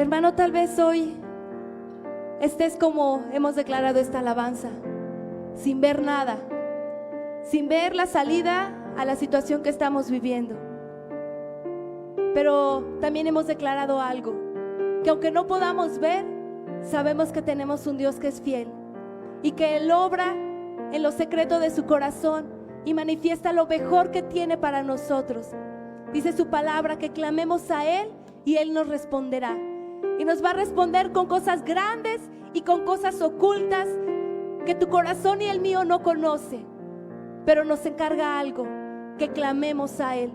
Hermano, tal vez hoy estés como hemos declarado esta alabanza, sin ver nada, sin ver la salida a la situación que estamos viviendo. Pero también hemos declarado algo, que aunque no podamos ver, sabemos que tenemos un Dios que es fiel y que Él obra en lo secreto de su corazón y manifiesta lo mejor que tiene para nosotros. Dice su palabra que clamemos a Él y Él nos responderá. Y nos va a responder con cosas grandes y con cosas ocultas que tu corazón y el mío no conoce. Pero nos encarga algo, que clamemos a Él.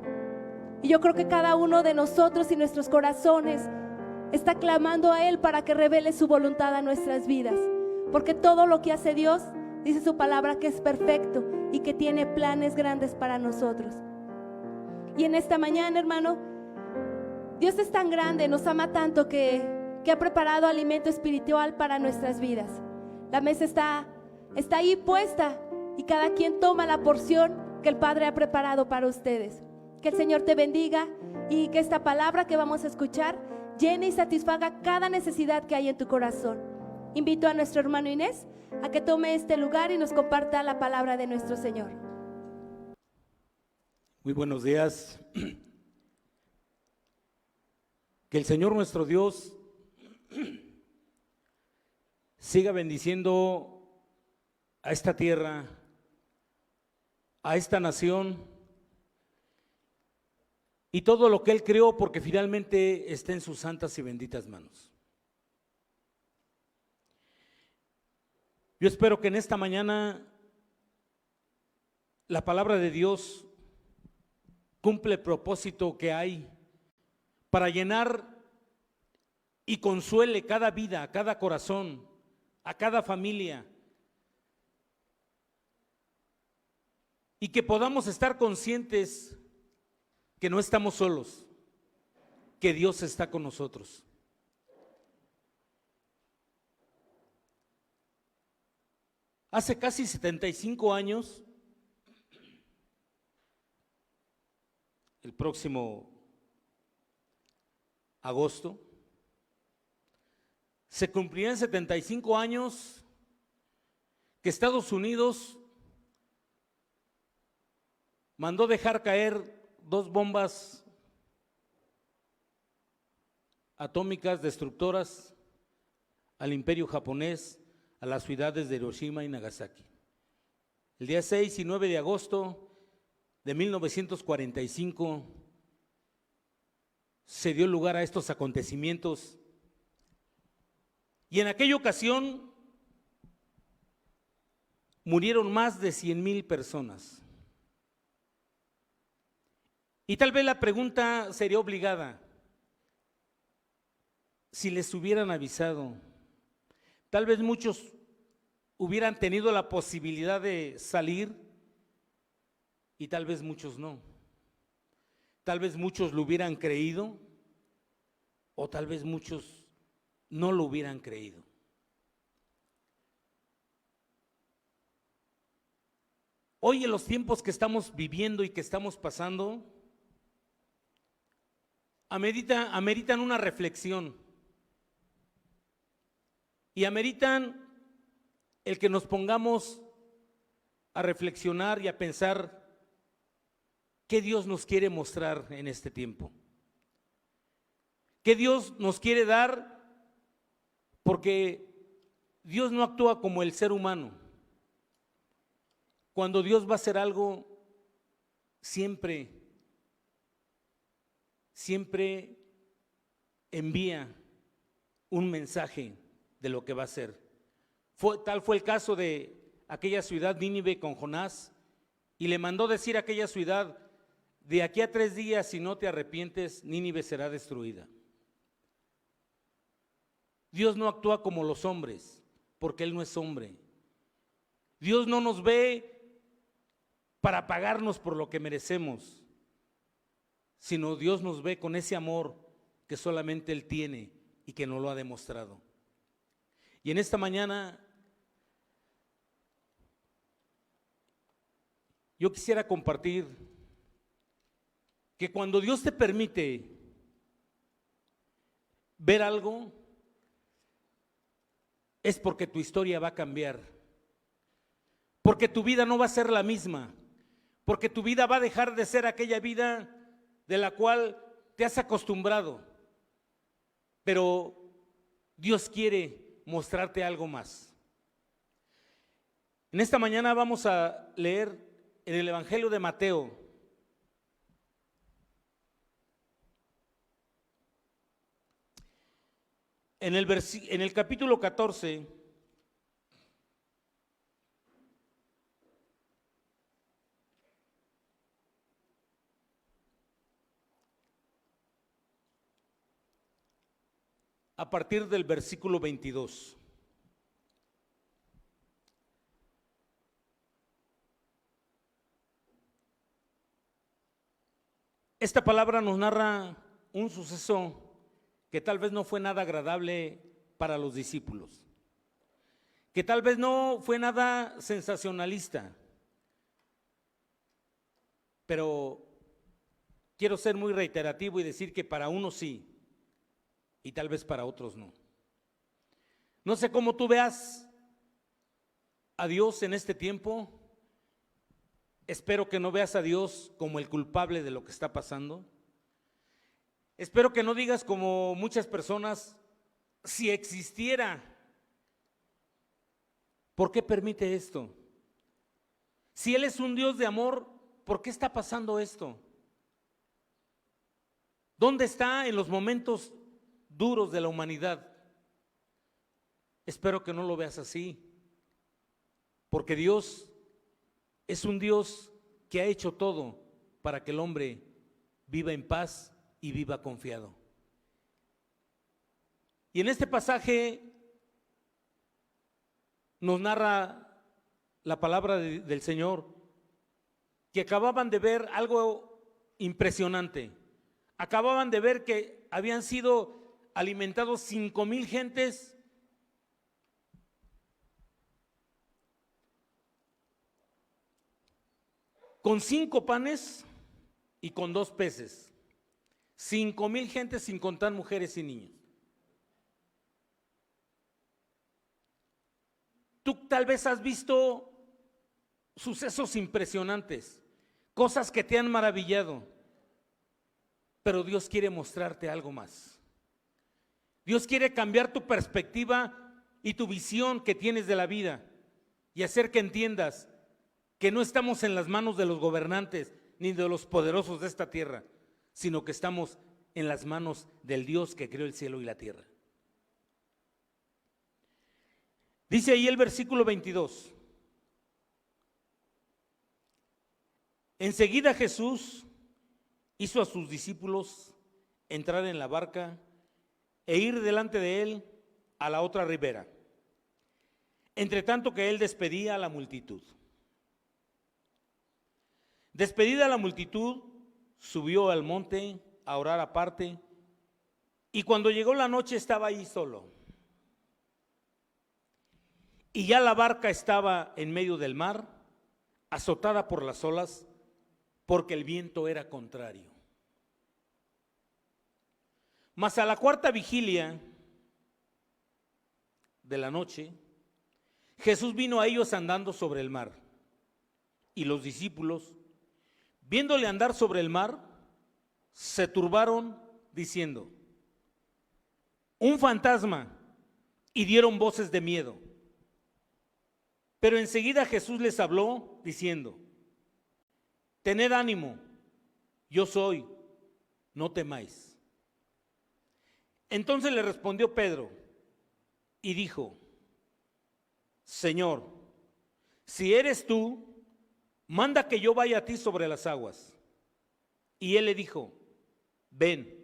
Y yo creo que cada uno de nosotros y nuestros corazones está clamando a Él para que revele su voluntad a nuestras vidas. Porque todo lo que hace Dios, dice su palabra, que es perfecto y que tiene planes grandes para nosotros. Y en esta mañana, hermano, Dios es tan grande, nos ama tanto que ha preparado alimento espiritual para nuestras vidas. La mesa está ahí puesta y cada quien toma la porción que el Padre ha preparado para ustedes. Que el Señor te bendiga y que esta palabra que vamos a escuchar llene y satisfaga cada necesidad que hay en tu corazón. Invito a nuestro hermano Inés a que tome este lugar y nos comparta la palabra de nuestro Señor. Muy buenos días. Que el Señor nuestro Dios siga bendiciendo a esta tierra, a esta nación y todo lo que Él creó, porque finalmente está en sus santas y benditas manos. Yo espero que en esta mañana la palabra de Dios cumple el propósito que hay para llenar y consuele cada vida, cada corazón, a cada familia, y que podamos estar conscientes que no estamos solos, que Dios está con nosotros. Hace casi 75 años, el próximo agosto, se cumplirán 75 años que Estados Unidos mandó dejar caer 2 bombas atómicas destructoras al imperio japonés, a las ciudades de Hiroshima y Nagasaki. El día 6 y 9 de agosto de 1945 se dio lugar a estos acontecimientos. Y en aquella ocasión murieron más de 100,000 personas. Y tal vez la pregunta sería obligada: si les hubieran avisado, tal vez muchos hubieran tenido la posibilidad de salir y tal vez muchos no. Tal vez muchos lo hubieran creído o tal vez muchos no lo hubieran creído. Hoy, en los tiempos que estamos viviendo y que estamos pasando, ameritan una reflexión y ameritan el que nos pongamos a reflexionar y a pensar qué Dios nos quiere mostrar en este tiempo, qué Dios nos quiere dar, porque Dios no actúa como el ser humano. Cuando Dios va a hacer algo, siempre envía un mensaje de lo que va a hacer. Tal fue el caso de aquella ciudad Nínive con Jonás, y le mandó decir a aquella ciudad: de aquí a 3 días, si no te arrepientes, Nínive será destruida. Dios no actúa como los hombres, porque Él no es hombre. Dios no nos ve para pagarnos por lo que merecemos, sino Dios nos ve con ese amor que solamente Él tiene y que nos lo ha demostrado. Y en esta mañana yo quisiera compartir que cuando Dios te permite ver algo, es porque tu historia va a cambiar, porque tu vida no va a ser la misma, porque tu vida va a dejar de ser aquella vida de la cual te has acostumbrado. Pero Dios quiere mostrarte algo más. En esta mañana vamos a leer en el Evangelio de Mateo, en el capítulo 14, a partir del versículo 22. Esta palabra nos narra un suceso que tal vez no fue nada agradable para los discípulos, que tal vez no fue nada sensacionalista, pero quiero ser muy reiterativo y decir que para unos sí, y tal vez para otros no. No sé cómo tú veas a Dios en este tiempo. Espero que no veas a Dios como el culpable de lo que está pasando. Espero que no digas como muchas personas, si existiera, ¿por qué permite esto? Si Él es un Dios de amor, ¿por qué está pasando esto? ¿Dónde está en los momentos duros de la humanidad? Espero que no lo veas así, porque Dios es un Dios que ha hecho todo para que el hombre viva en paz y viva confiado. Y en este pasaje nos narra la palabra del Señor que acababan de ver algo impresionante. Acababan de ver que habían sido alimentados 5,000 gentes con 5 panes y con 2 peces. 5,000 gentes sin contar mujeres y niños. Tú tal vez has visto sucesos impresionantes, cosas que te han maravillado, pero Dios quiere mostrarte algo más. Dios quiere cambiar tu perspectiva y tu visión que tienes de la vida y hacer que entiendas que no estamos en las manos de los gobernantes ni de los poderosos de esta tierra, sino que estamos en las manos del Dios que creó el cielo y la tierra. Dice ahí el versículo 22. Enseguida Jesús hizo a sus discípulos entrar en la barca e ir delante de él a la otra ribera, entre tanto que él despedía a la multitud. Despedida la multitud, subió al monte a orar aparte, y cuando llegó la noche estaba ahí solo. Y ya la barca estaba en medio del mar, azotada por las olas, porque el viento era contrario. Mas a la 4ª vigilia de la noche, Jesús vino a ellos andando sobre el mar, y los discípulos, viéndole andar sobre el mar, se turbaron diciendo: un fantasma, y dieron voces de miedo. Pero enseguida Jesús les habló diciendo: tened ánimo, yo soy, no temáis. Entonces le respondió Pedro y dijo: Señor, si eres tú, manda que yo vaya a ti sobre las aguas. Y él le dijo: ven.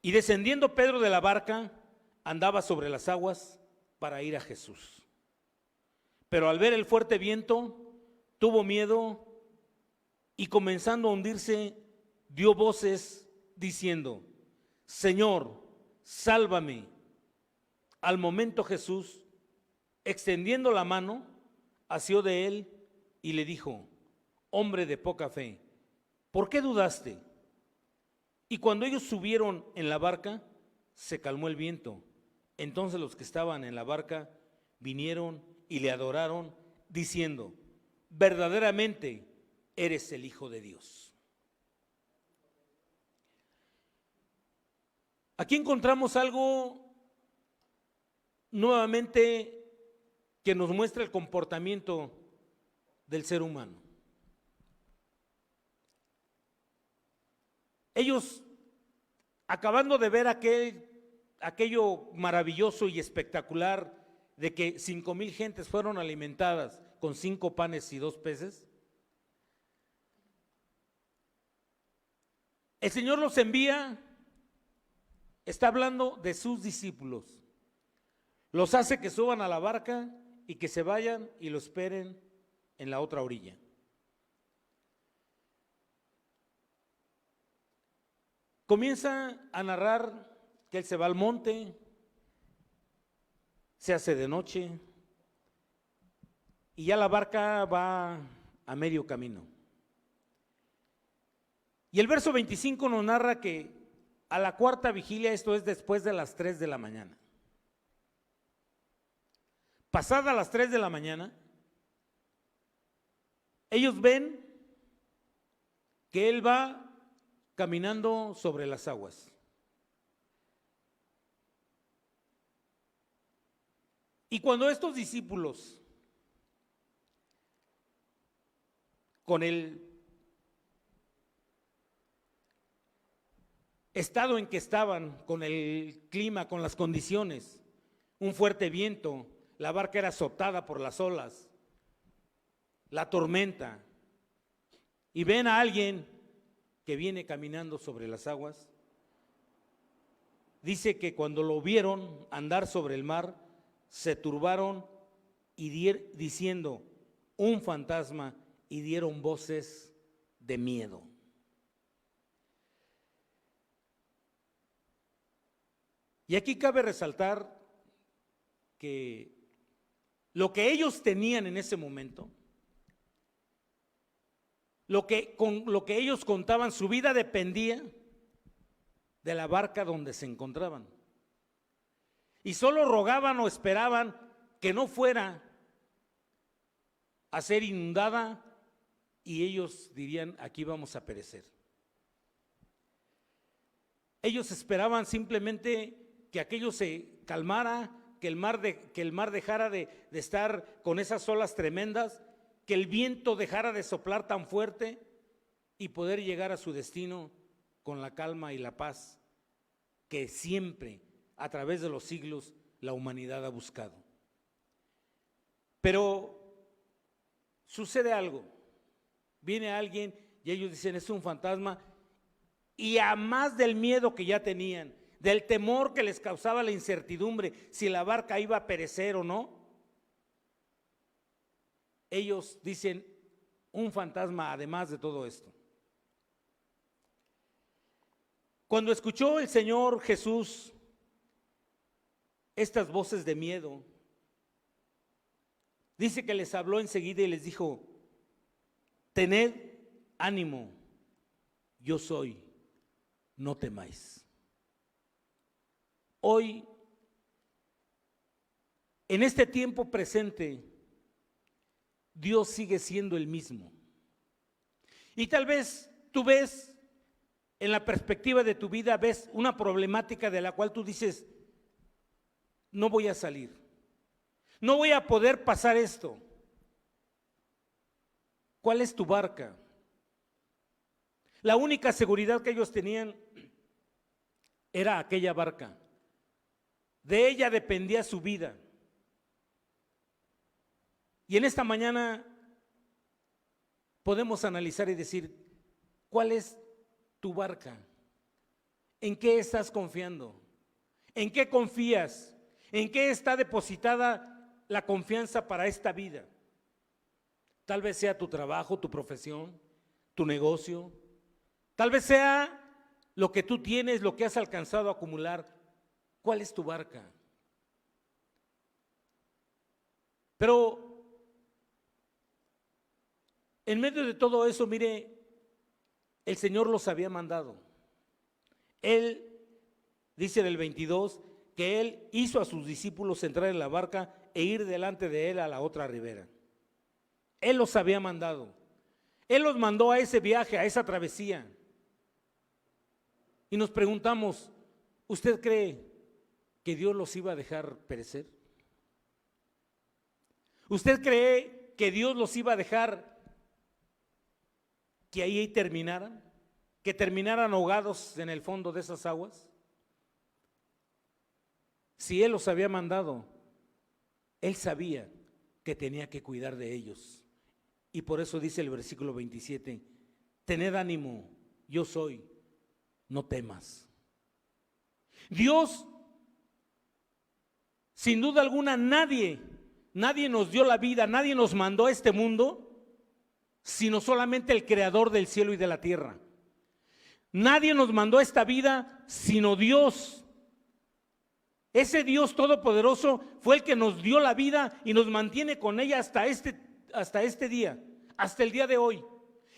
Y descendiendo Pedro de la barca, andaba sobre las aguas para ir a Jesús. Pero al ver el fuerte viento, tuvo miedo y comenzando a hundirse, dio voces diciendo: Señor, sálvame. Al momento Jesús, extendiendo la mano, asió de él y le dijo: hombre de poca fe, ¿por qué dudaste? Y cuando ellos subieron en la barca, se calmó el viento. Entonces los que estaban en la barca vinieron y le adoraron, diciendo: verdaderamente eres el Hijo de Dios. Aquí encontramos algo nuevamente que nos muestra el comportamiento del ser humano. Ellos, acabando de ver aquello maravilloso y espectacular de que 5,000 gentes fueron alimentadas con 5 panes y 2 peces, el Señor los envía, está hablando de sus discípulos, los hace que suban a la barca y que se vayan y lo esperen en la otra orilla. Comienza a narrar que él se va al monte, se hace de noche y ya la barca va a medio camino. Y el verso 25 nos narra que a la cuarta vigilia, esto es después de las 3 de la mañana, pasadas las 3 de la mañana, ellos ven que él va caminando sobre las aguas. Y cuando estos discípulos, con el estado en que estaban, con el clima, con las condiciones, un fuerte viento, la barca era azotada por las olas, la tormenta, y ven a alguien que viene caminando sobre las aguas, dice que cuando lo vieron andar sobre el mar, se turbaron y diciendo: un fantasma, y dieron voces de miedo. Y aquí cabe resaltar que lo que ellos tenían en ese momento, con lo que ellos contaban, su vida dependía de la barca donde se encontraban. Y solo rogaban o esperaban que no fuera a ser inundada y ellos dirían: aquí vamos a perecer. Ellos esperaban simplemente que aquello se calmara, que el mar dejara de estar con esas olas tremendas, que el viento dejara de soplar tan fuerte y poder llegar a su destino con la calma y la paz que siempre, a través de los siglos, la humanidad ha buscado. Pero sucede algo, viene alguien y ellos dicen: es un fantasma, y a más del miedo que ya tenían, del temor que les causaba la incertidumbre si la barca iba a perecer o no, ellos dicen: un fantasma además de todo esto. Cuando escuchó el Señor Jesús estas voces de miedo, dice que les habló enseguida y les dijo: tened ánimo, yo soy, no temáis. Hoy, en este tiempo presente, Dios sigue siendo el mismo. Y tal vez tú ves, en la perspectiva de tu vida, ves una problemática de la cual tú dices: no voy a salir, no voy a poder pasar esto. ¿Cuál es tu barca? La única seguridad que ellos tenían era aquella barca. De ella dependía su vida. Y en esta mañana podemos analizar y decir: ¿cuál es tu barca? ¿En qué estás confiando? ¿En qué confías? ¿En qué está depositada la confianza para esta vida? Tal vez sea tu trabajo, tu profesión, tu negocio. Tal vez sea lo que tú tienes, lo que has alcanzado a acumular. ¿Cuál es tu barca? Pero en medio de todo eso, mire, el Señor los había mandado. Él, dice en el 22, que Él hizo a sus discípulos entrar en la barca e ir delante de Él a la otra ribera. Él los había mandado. Él los mandó a ese viaje, a esa travesía. Y nos preguntamos, ¿usted cree que Dios los iba a dejar perecer? ¿Usted cree que Dios los iba a dejar que ahí terminaran? ¿Que terminaran ahogados en el fondo de esas aguas? Si Él los había mandado, Él sabía que tenía que cuidar de ellos. Y por eso dice el versículo 27, tened ánimo, yo soy, no temas. Dios, sin duda alguna, nadie nos dio la vida, nadie nos mandó a este mundo, sino solamente el creador del cielo y de la tierra. Nadie nos mandó a esta vida, sino Dios. Ese Dios todopoderoso fue el que nos dio la vida y nos mantiene con ella hasta este día, hasta el día de hoy.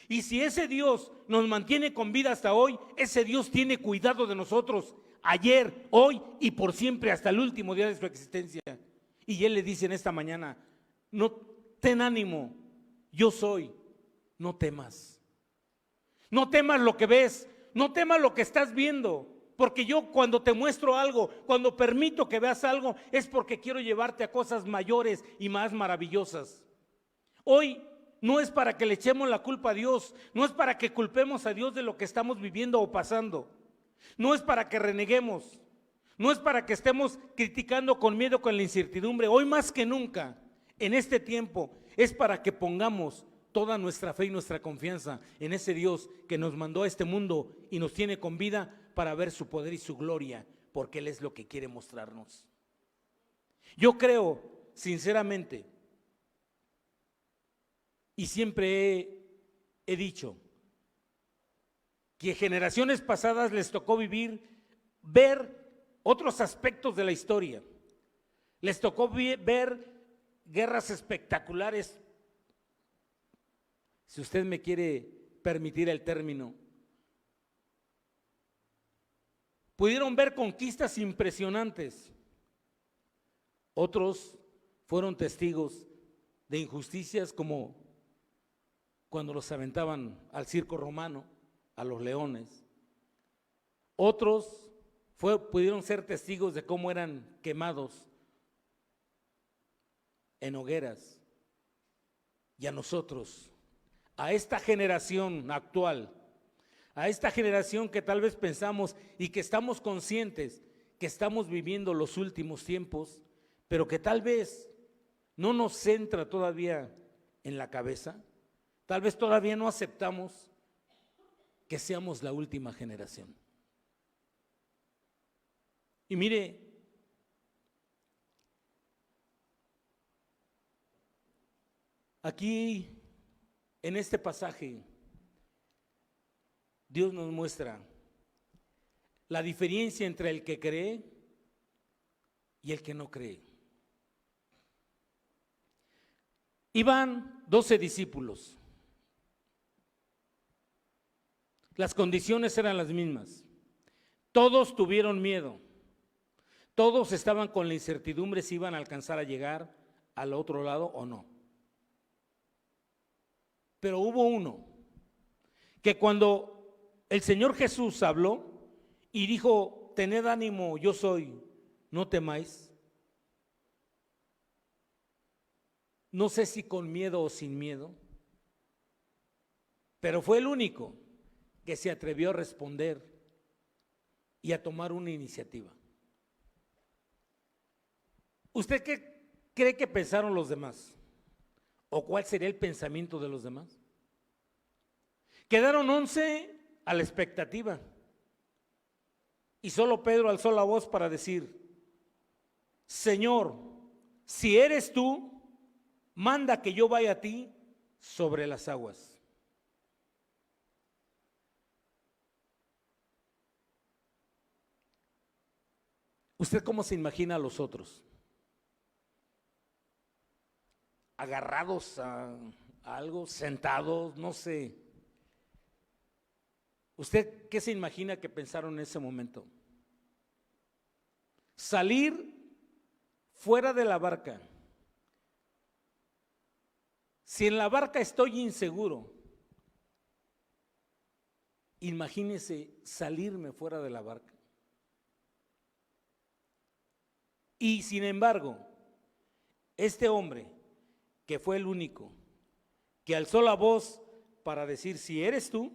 Y si ese Dios nos mantiene con vida hasta hoy, ese Dios tiene cuidado de nosotros ayer, hoy y por siempre, hasta el último día de su existencia. Y Él le dice en esta mañana, no, ten ánimo, yo soy, no temas. No temas lo que ves, no temas lo que estás viendo. Porque yo cuando te muestro algo, cuando permito que veas algo, es porque quiero llevarte a cosas mayores y más maravillosas. Hoy no es para que le echemos la culpa a Dios, no es para que culpemos a Dios de lo que estamos viviendo o pasando, no es para que reneguemos, no es para que estemos criticando con miedo, con la incertidumbre. Hoy más que nunca, en este tiempo, es para que pongamos toda nuestra fe y nuestra confianza en ese Dios que nos mandó a este mundo y nos tiene con vida para ver su poder y su gloria, porque Él es lo que quiere mostrarnos. Yo creo, sinceramente, y siempre he dicho, que generaciones pasadas les tocó ver otros aspectos de la historia. Les tocó ver guerras espectaculares, si usted me quiere permitir el término. Pudieron ver conquistas impresionantes. Otros fueron testigos de injusticias, como cuando los aventaban al circo romano, a los leones. Otros pudieron ser testigos de cómo eran quemados en hogueras. Y a nosotros, a esta generación actual, a esta generación que tal vez pensamos y que estamos conscientes que estamos viviendo los últimos tiempos, pero que tal vez no nos entra todavía en la cabeza, tal vez todavía no aceptamos que seamos la última generación. Y mire, aquí en este pasaje, Dios nos muestra la diferencia entre el que cree y el que no cree. Iban 12 discípulos. Las condiciones eran las mismas. Todos tuvieron miedo. Todos estaban con la incertidumbre si iban a alcanzar a llegar al otro lado o no. Pero hubo uno que cuando el Señor Jesús habló y dijo, tened ánimo, yo soy, no temáis. No sé si con miedo o sin miedo, pero fue el único que se atrevió a responder y a tomar una iniciativa. ¿Usted qué cree que pensaron los demás? ¿O cuál sería el pensamiento de los demás? Quedaron 11 a la expectativa y solo Pedro alzó la voz para decir, Señor, si eres tú, manda que yo vaya a ti sobre las aguas. ¿Usted cómo se imagina a los otros? Agarrados a algo, sentados, no sé. ¿Usted qué se imagina que pensaron en ese momento? Salir fuera de la barca. Si en la barca estoy inseguro, imagínese salirme fuera de la barca. Y sin embargo, este hombre, que fue el único, que alzó la voz para decir, si eres tú,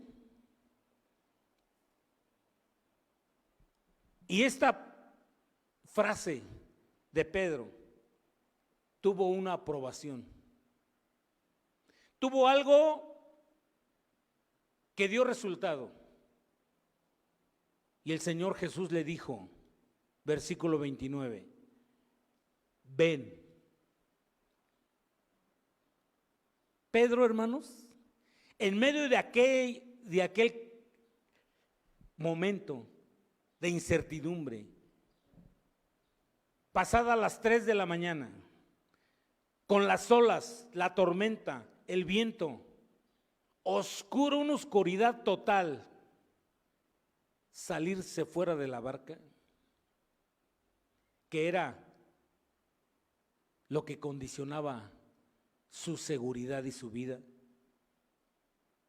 y esta frase de Pedro tuvo una aprobación, tuvo algo que dio resultado. Y el Señor Jesús le dijo, versículo 29, ven. Pedro, hermanos, en medio de aquel momento de incertidumbre, pasadas las 3 de la mañana, con las olas, la tormenta, el viento, oscuro, una oscuridad total, salirse fuera de la barca, que era lo que condicionaba su seguridad y su vida.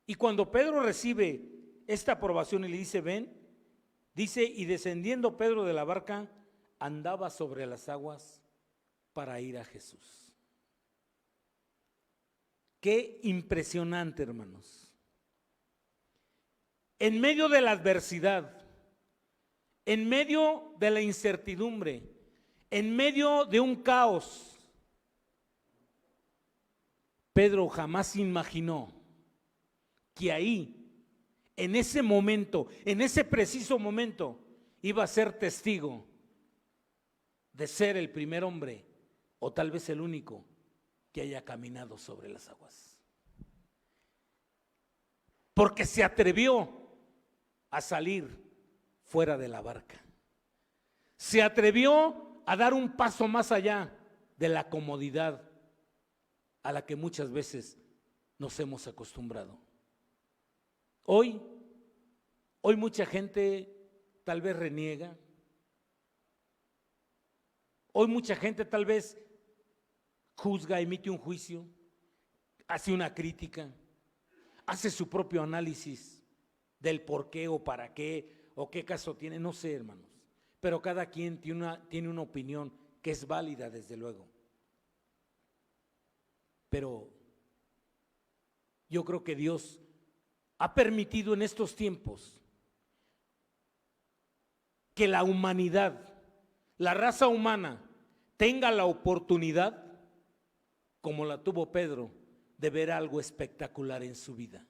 Y cuando Pedro recibe esta aprobación y le dice, ven, dice, y descendiendo Pedro de la barca, andaba sobre las aguas para ir a Jesús. Qué impresionante, hermanos. En medio de la adversidad, en medio de la incertidumbre, en medio de un caos, Pedro jamás imaginó que ahí, en ese momento, en ese preciso momento, iba a ser testigo de ser el primer hombre, o tal vez el único, que haya caminado sobre las aguas. Porque se atrevió a salir fuera de la barca. Se atrevió a dar un paso más allá de la comodidad a la que muchas veces nos hemos acostumbrado. Hoy mucha gente tal vez reniega. Hoy mucha gente tal vez juzga, emite un juicio, hace una crítica, hace su propio análisis del por qué o para qué o qué caso tiene, no sé, hermanos, pero cada quien tiene una opinión que es válida, desde luego. Pero yo creo que Dios ha permitido en estos tiempos que la humanidad, la raza humana, tenga la oportunidad, como la tuvo Pedro, de ver algo espectacular en su vida.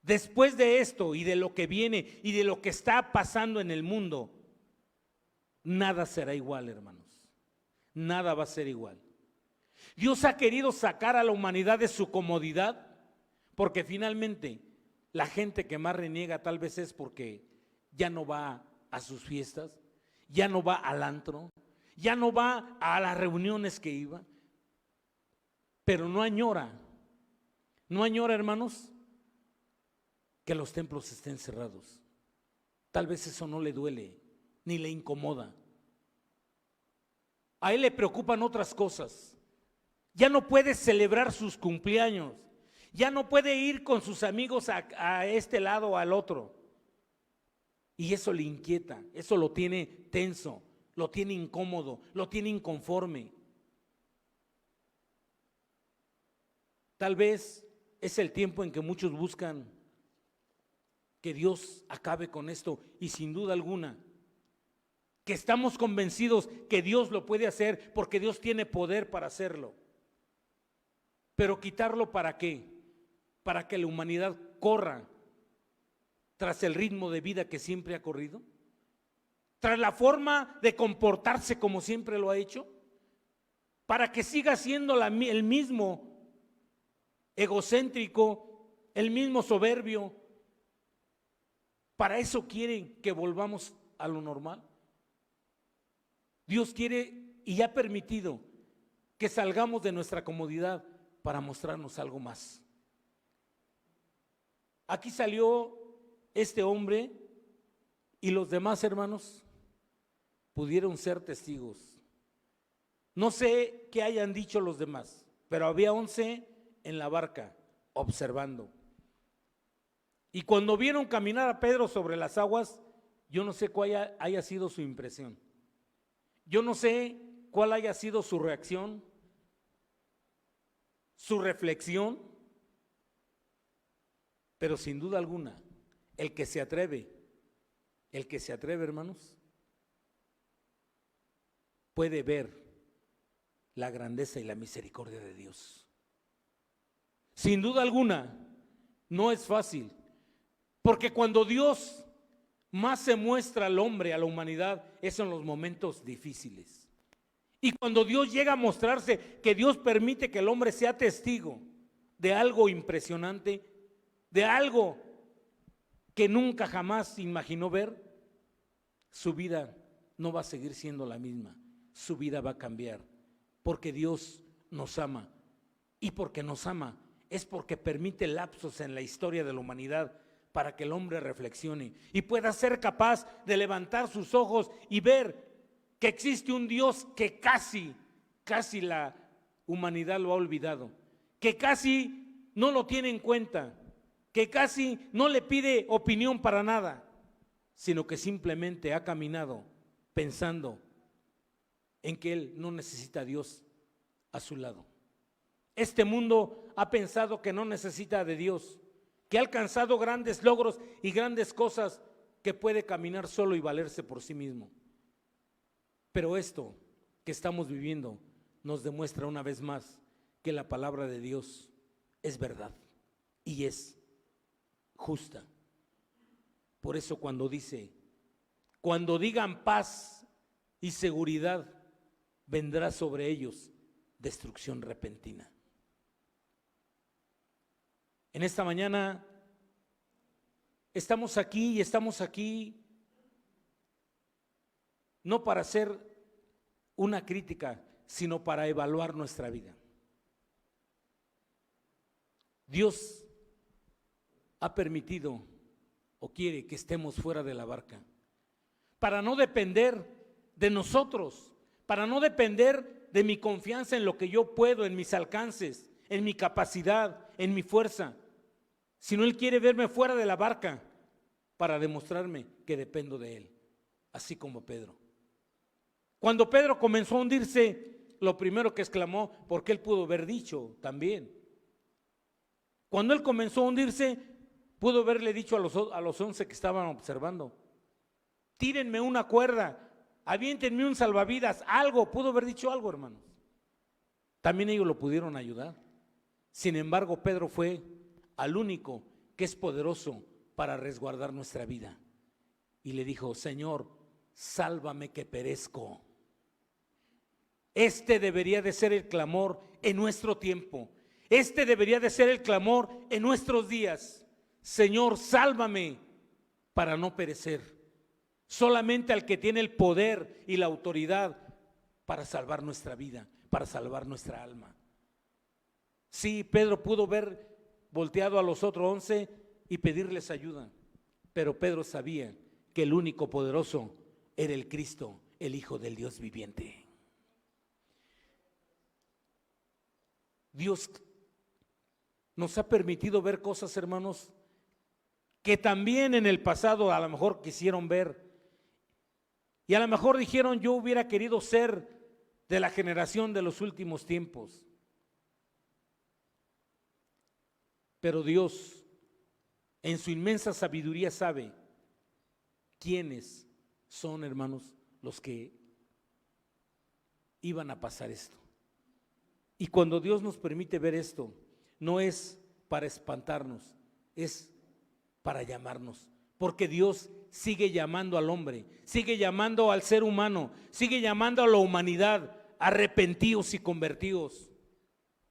Después de esto y de lo que viene y de lo que está pasando en el mundo, nada será igual, hermanos. Nada va a ser igual. Dios ha querido sacar a la humanidad de su comodidad, porque finalmente la gente que más reniega tal vez es porque ya no va a sus fiestas, ya no va al antro, ya no va a las reuniones que iba, pero no añora, hermanos, que los templos estén cerrados. Tal vez eso no le duele, ni le incomoda. A él le preocupan otras cosas. Ya no puede celebrar sus cumpleaños, ya no puede ir con sus amigos a este lado o al otro. Y eso le inquieta, eso lo tiene tenso, lo tiene incómodo, lo tiene inconforme. Tal vez es el tiempo en que muchos buscan que Dios acabe con esto, y sin duda alguna, que estamos convencidos que Dios lo puede hacer, porque Dios tiene poder para hacerlo. Pero quitarlo, ¿para qué? Para que la humanidad corra tras el ritmo de vida que siempre ha corrido, tras la forma de comportarse como siempre lo ha hecho, para que siga siendo el mismo egocéntrico, el mismo soberbio. ¿Para eso quieren que volvamos a lo normal? Dios quiere y ha permitido que salgamos de nuestra comodidad para mostrarnos algo más. Aquí salió este hombre y los demás hermanos pudieron ser testigos. No sé qué hayan dicho los demás, pero había 11 en la barca observando. Y cuando vieron caminar a Pedro sobre las aguas, yo no sé cuál haya sido su impresión. Yo no sé cuál haya sido su reacción, su reflexión, pero sin duda alguna, el que se atreve, hermanos, puede ver la grandeza y la misericordia de Dios. Sin duda alguna, no es fácil, porque cuando Dios más se muestra al hombre, a la humanidad, es en los momentos difíciles. Y cuando Dios llega a mostrarse, que Dios permite que el hombre sea testigo de algo impresionante, de algo que nunca jamás imaginó ver, su vida no va a seguir siendo la misma, su vida va a cambiar, porque Dios nos ama, y porque nos ama es porque permite lapsos en la historia de la humanidad para que el hombre reflexione y pueda ser capaz de levantar sus ojos y ver que existe un Dios que casi la humanidad lo ha olvidado, que casi no lo tiene en cuenta, que casi no le pide opinión para nada, sino que simplemente ha caminado pensando en que él no necesita a Dios a su lado. Este mundo ha pensado que no necesita de Dios, que ha alcanzado grandes logros y grandes cosas, que puede caminar solo y valerse por sí mismo. Pero esto que estamos viviendo nos demuestra una vez más que la palabra de Dios es verdad y es justa. Por eso cuando dice, cuando digan paz y seguridad, vendrá sobre ellos destrucción repentina. En esta mañana estamos aquí no para hacer una crítica, sino para evaluar nuestra vida. Dios ha permitido o quiere que estemos fuera de la barca para no depender de nosotros, para no depender de mi confianza en lo que yo puedo, en mis alcances, en mi capacidad, en mi fuerza, sino Él quiere verme fuera de la barca para demostrarme que dependo de Él, así como Pedro. Cuando Pedro comenzó a hundirse, lo primero que exclamó, porque él pudo haber dicho también. Cuando él comenzó a hundirse, pudo haberle dicho a los 11 que estaban observando, tírenme una cuerda, aviéntenme un salvavidas, algo, pudo haber dicho algo, hermanos. También ellos lo pudieron ayudar. Sin embargo, Pedro fue al único que es poderoso para resguardar nuestra vida. Y le dijo, Señor, sálvame que perezco. Este debería de ser el clamor en nuestro tiempo. Este debería de ser el clamor en nuestros días. Señor, sálvame para no perecer. Solamente al que tiene el poder y la autoridad para salvar nuestra vida, para salvar nuestra alma. Sí, Pedro pudo haber volteado a los otros 11 y pedirles ayuda, pero Pedro sabía que el único poderoso era el Cristo, el Hijo del Dios viviente. Dios nos ha permitido ver cosas, hermanos, que también en el pasado a lo mejor quisieron ver, y a lo mejor dijeron, yo hubiera querido ser de la generación de los últimos tiempos. Pero Dios, en su inmensa sabiduría, sabe quiénes son, hermanos, los que iban a pasar esto. Y cuando Dios nos permite ver esto, no es para espantarnos, es para llamarnos. Porque Dios sigue llamando al hombre, sigue llamando al ser humano, sigue llamando a la humanidad, arrepentidos y convertidos,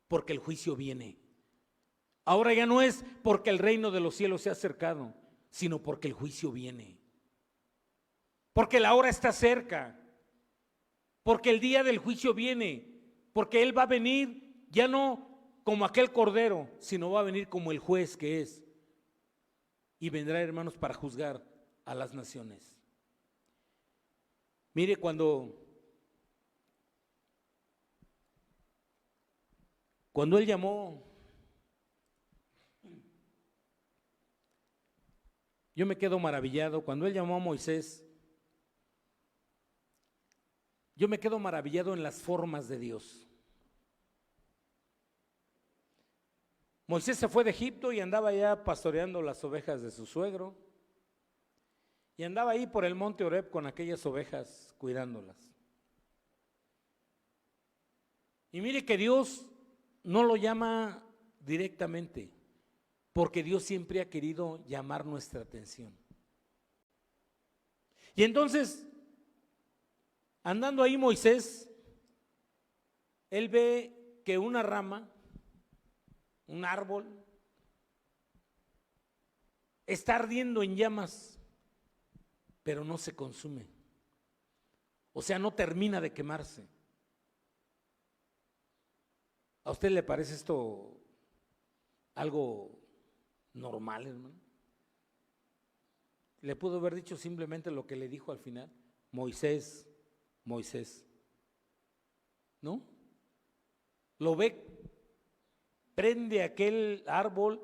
porque el juicio viene. Ahora ya no es porque el reino de los cielos se ha acercado, sino porque el juicio viene. Porque la hora está cerca, porque el día del juicio viene, porque Él va a venir ya no como aquel cordero, sino va a venir como el juez que es. y vendrá, hermanos, para juzgar a las naciones. Mire, cuando él llamó, yo me quedo maravillado, cuando él llamó a Moisés, yo me quedo maravillado en las formas de Dios. Moisés se fue de Egipto y andaba ya pastoreando las ovejas de su suegro, y andaba ahí por el monte Horeb con aquellas ovejas cuidándolas. Y mire que Dios no lo llama directamente, porque Dios siempre ha querido llamar nuestra atención. Y entonces, andando ahí Moisés, él ve que una rama, un árbol, está ardiendo en llamas, pero no se consume. O sea, no termina de quemarse. ¿A usted le parece esto algo normal, hermano? Le pudo haber dicho simplemente lo que le dijo al final: Moisés, Moisés. ¿No? Lo ve, prende aquel árbol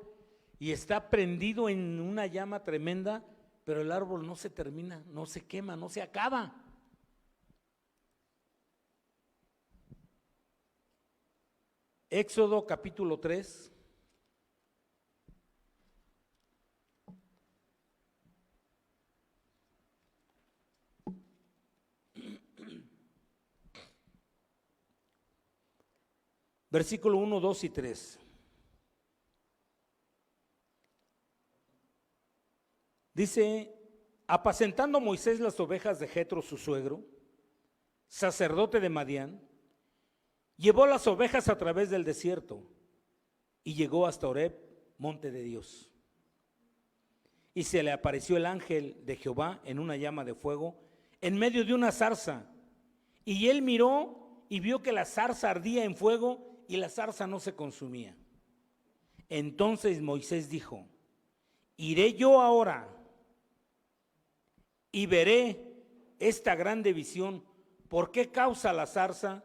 y está prendido en una llama tremenda, pero el árbol no se termina, no se quema, no se acaba. Éxodo capítulo 3. Versículo 1, 2 y 3. Dice: apacentando Moisés las ovejas de Jetro su suegro, sacerdote de Madián, llevó las ovejas a través del desierto y llegó hasta Horeb, monte de Dios. Y se le apareció el ángel de Jehová en una llama de fuego en medio de una zarza. Y él miró y vio que la zarza ardía en fuego y la zarza no se consumía. Entonces Moisés dijo: iré yo ahora y veré esta grande visión, ¿por qué causa la zarza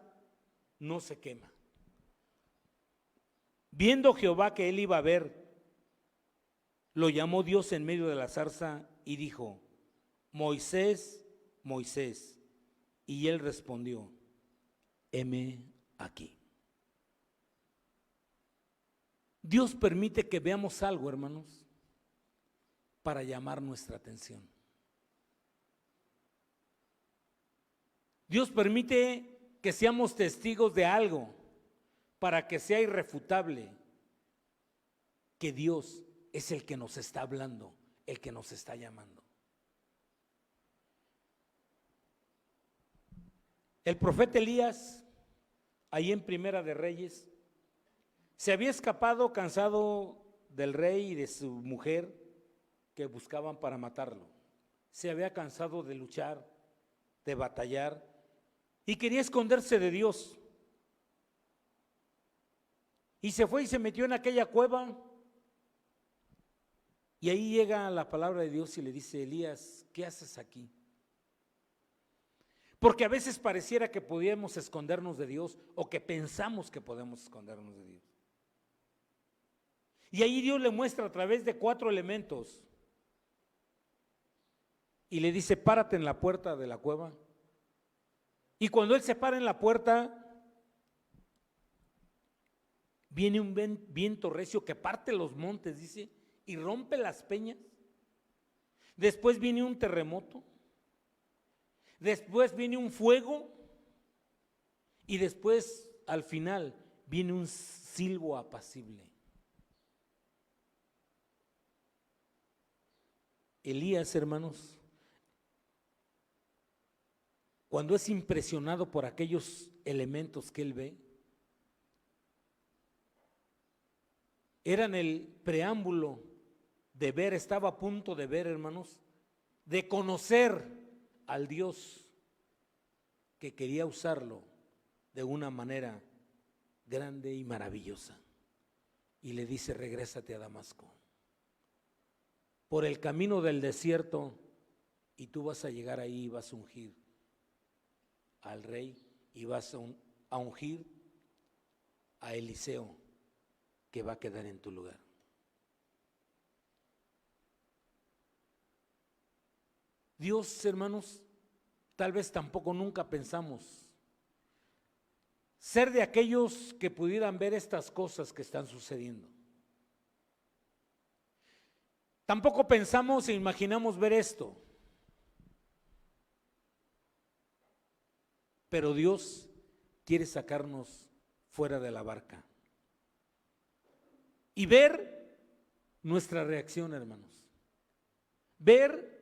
no se quema? Viendo Jehová que él iba a ver, lo llamó Dios en medio de la zarza y dijo: Moisés, Moisés. Y él respondió: heme aquí. Dios permite que veamos algo, hermanos, para llamar nuestra atención. Dios permite que seamos testigos de algo para que sea irrefutable que Dios es el que nos está hablando, el que nos está llamando. El profeta Elías, ahí en Primera de Reyes, se había escapado cansado del rey y de su mujer que buscaban para matarlo. Se había cansado de luchar, de batallar, y quería esconderse de Dios. Y se fue y se metió en aquella cueva. Y ahí llega la palabra de Dios y le dice: Elías, ¿qué haces aquí? Porque a veces pareciera que podíamos escondernos de Dios, o que pensamos que podemos escondernos de Dios. Y ahí Dios le muestra a través de 4 elementos. Y le dice: párate en la puerta de la cueva. Y cuando él se para en la puerta, viene un viento recio que parte los montes, dice, y rompe las peñas. Después viene un terremoto. Después viene un fuego. Y después, al final, viene un silbo apacible. Elías, hermanos, cuando es impresionado por aquellos elementos que él ve, eran el preámbulo de ver, estaba a punto de ver, hermanos, de conocer al Dios que quería usarlo de una manera grande y maravillosa. Y le dice: regrésate a Damasco. por el camino del desierto y tú vas a llegar ahí y vas a ungir al rey y vas a ungir a Eliseo, que va a quedar en tu lugar. Dios, hermanos, tal vez tampoco nunca pensamos ser de aquellos que pudieran ver estas cosas que están sucediendo. Tampoco pensamos e imaginamos ver esto. Pero Dios quiere sacarnos fuera de la barca y ver nuestra reacción, hermanos. Ver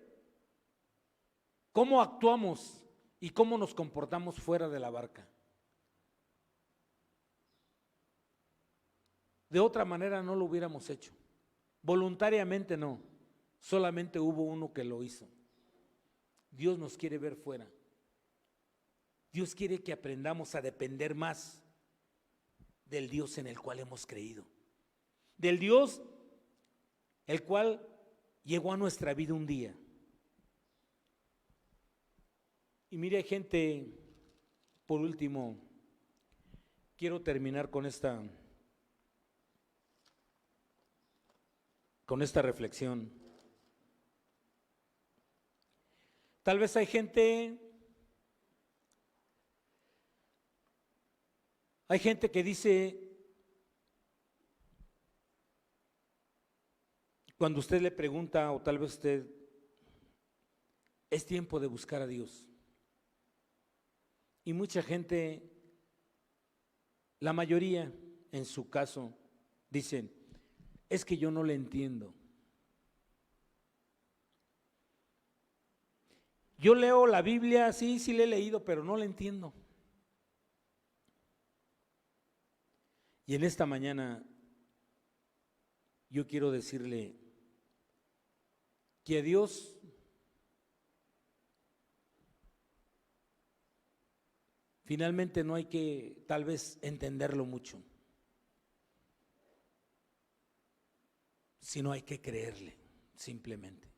cómo actuamos y cómo nos comportamos fuera de la barca. De otra manera no lo hubiéramos hecho. Voluntariamente no, solamente hubo uno que lo hizo. Dios nos quiere ver fuera. Dios quiere que aprendamos a depender más del Dios en el cual hemos creído. Del Dios el cual llegó a nuestra vida un día. Y mire, gente, por último, quiero terminar con esta reflexión. Tal vez hay gente que dice, cuando usted le pregunta, o tal vez usted, es tiempo de buscar a Dios. Y mucha gente, la mayoría en su caso, dicen, es que yo no le entiendo. Yo leo la Biblia, sí la he leído, pero no la entiendo. Y en esta mañana yo quiero decirle que a Dios finalmente no hay que tal vez entenderlo mucho, sino hay que creerle simplemente.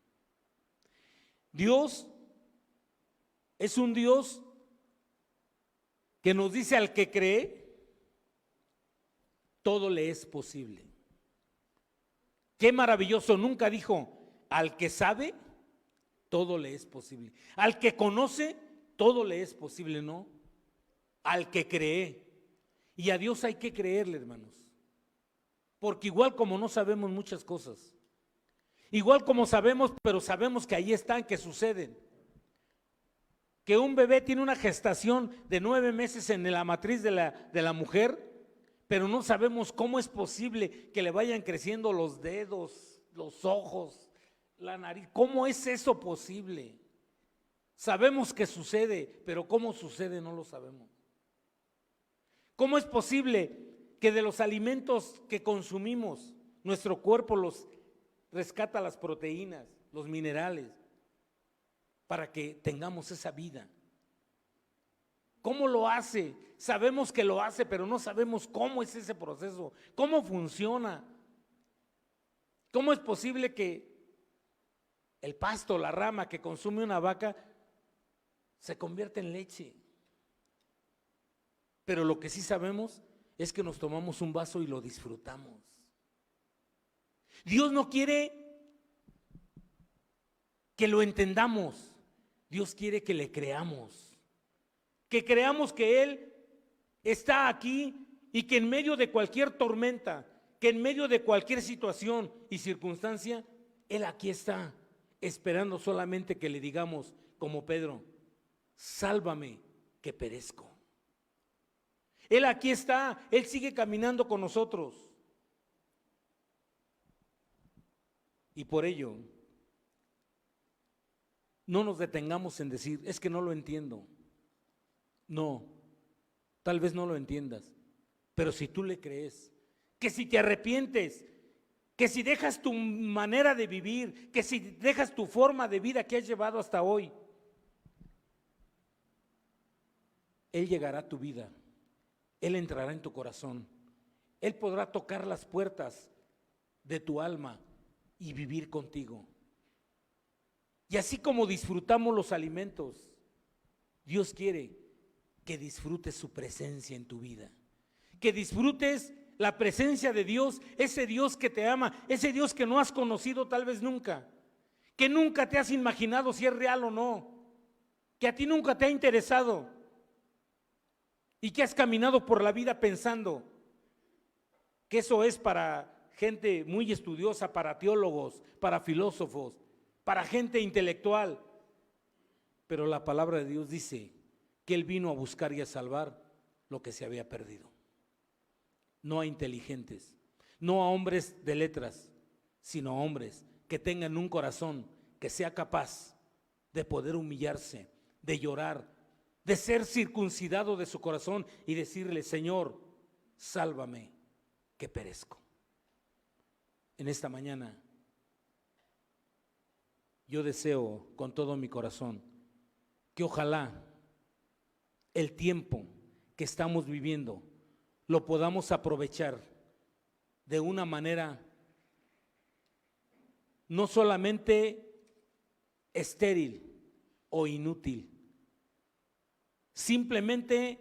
Dios es un Dios que nos dice al que cree, todo le es posible. Qué maravilloso, nunca dijo, al que sabe, todo le es posible. Al que conoce, todo le es posible, no. Al que cree. Y a Dios hay que creerle, hermanos. Porque igual como no sabemos muchas cosas, igual como sabemos, pero sabemos que ahí están, que suceden. Que un bebé tiene una gestación de 9 meses en la matriz de la mujer, pero no sabemos cómo es posible que le vayan creciendo los dedos, los ojos, la nariz. ¿Cómo es eso posible? Sabemos que sucede, pero cómo sucede no lo sabemos. ¿Cómo es posible que de los alimentos que consumimos, nuestro cuerpo los rescata las proteínas, los minerales, para que tengamos esa vida? ¿Cómo lo hace? Sabemos que lo hace, pero no sabemos cómo es ese proceso, cómo funciona. ¿Cómo es posible que el pasto, la rama que consume una vaca, se convierta en leche? Pero lo que sí sabemos es que nos tomamos un vaso y lo disfrutamos. Dios no quiere que lo entendamos, Dios quiere que le creamos. Que creamos que Él está aquí y que en medio de cualquier tormenta, que en medio de cualquier situación y circunstancia, Él aquí está, esperando solamente que le digamos, como Pedro, sálvame que perezco. Él aquí está, Él sigue caminando con nosotros. Y por ello, no nos detengamos en decir, es que no lo entiendo. No, tal vez no lo entiendas, pero si tú le crees, que si te arrepientes, que si dejas tu manera de vivir, que si dejas tu forma de vida que has llevado hasta hoy, Él llegará a tu vida, Él entrará en tu corazón, Él podrá tocar las puertas de tu alma y vivir contigo. Y así como disfrutamos los alimentos, Dios quiere que disfrutes su presencia en tu vida, que disfrutes la presencia de Dios, ese Dios que te ama, ese Dios que no has conocido tal vez nunca, que nunca te has imaginado si es real o no, que a ti nunca te ha interesado y que has caminado por la vida pensando que eso es para gente muy estudiosa, para teólogos, para filósofos, para gente intelectual. Pero la palabra de Dios dice que Él vino a buscar y a salvar lo que se había perdido. No a inteligentes, no a hombres de letras, sino a hombres que tengan un corazón que sea capaz de poder humillarse, de llorar, de ser circuncidado de su corazón y decirle: Señor, sálvame, que perezco. En esta mañana yo deseo con todo mi corazón que ojalá el tiempo que estamos viviendo lo podamos aprovechar de una manera no solamente estéril o inútil, simplemente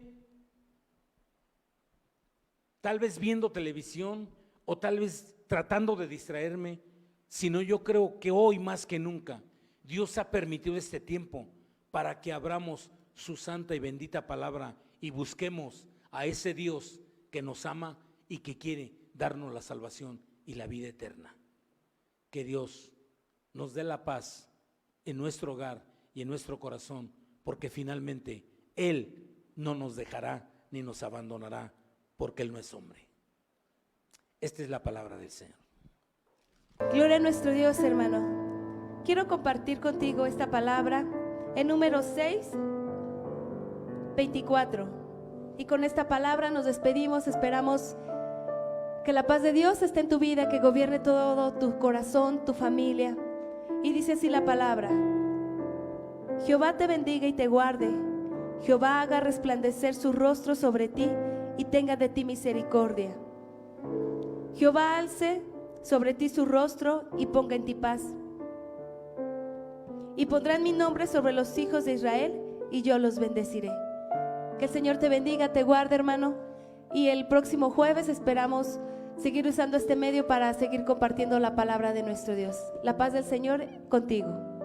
tal vez viendo televisión o tal vez tratando de distraerme, sino yo creo que hoy más que nunca Dios ha permitido este tiempo para que abramos su santa y bendita palabra y busquemos a ese Dios que nos ama y que quiere darnos la salvación y la vida eterna. Que Dios nos dé la paz en nuestro hogar y en nuestro corazón, porque finalmente Él no nos dejará ni nos abandonará, porque Él no es hombre. Esta es la palabra del Señor. Gloria a nuestro Dios, hermano. Quiero compartir contigo esta palabra en Números 6, 24. Y con esta palabra nos despedimos. Esperamos que la paz de Dios esté en tu vida, que gobierne todo tu corazón, tu familia. Y dice así la palabra: Jehová te bendiga y te guarde. Jehová haga resplandecer su rostro sobre ti y tenga de ti misericordia. Jehová alce sobre ti su rostro y ponga en ti paz. Y pondrán mi nombre sobre los hijos de Israel y yo los bendeciré. Que el Señor te bendiga, te guarde, hermano. Y el próximo jueves esperamos seguir usando este medio para seguir compartiendo la palabra de nuestro Dios. La paz del Señor contigo.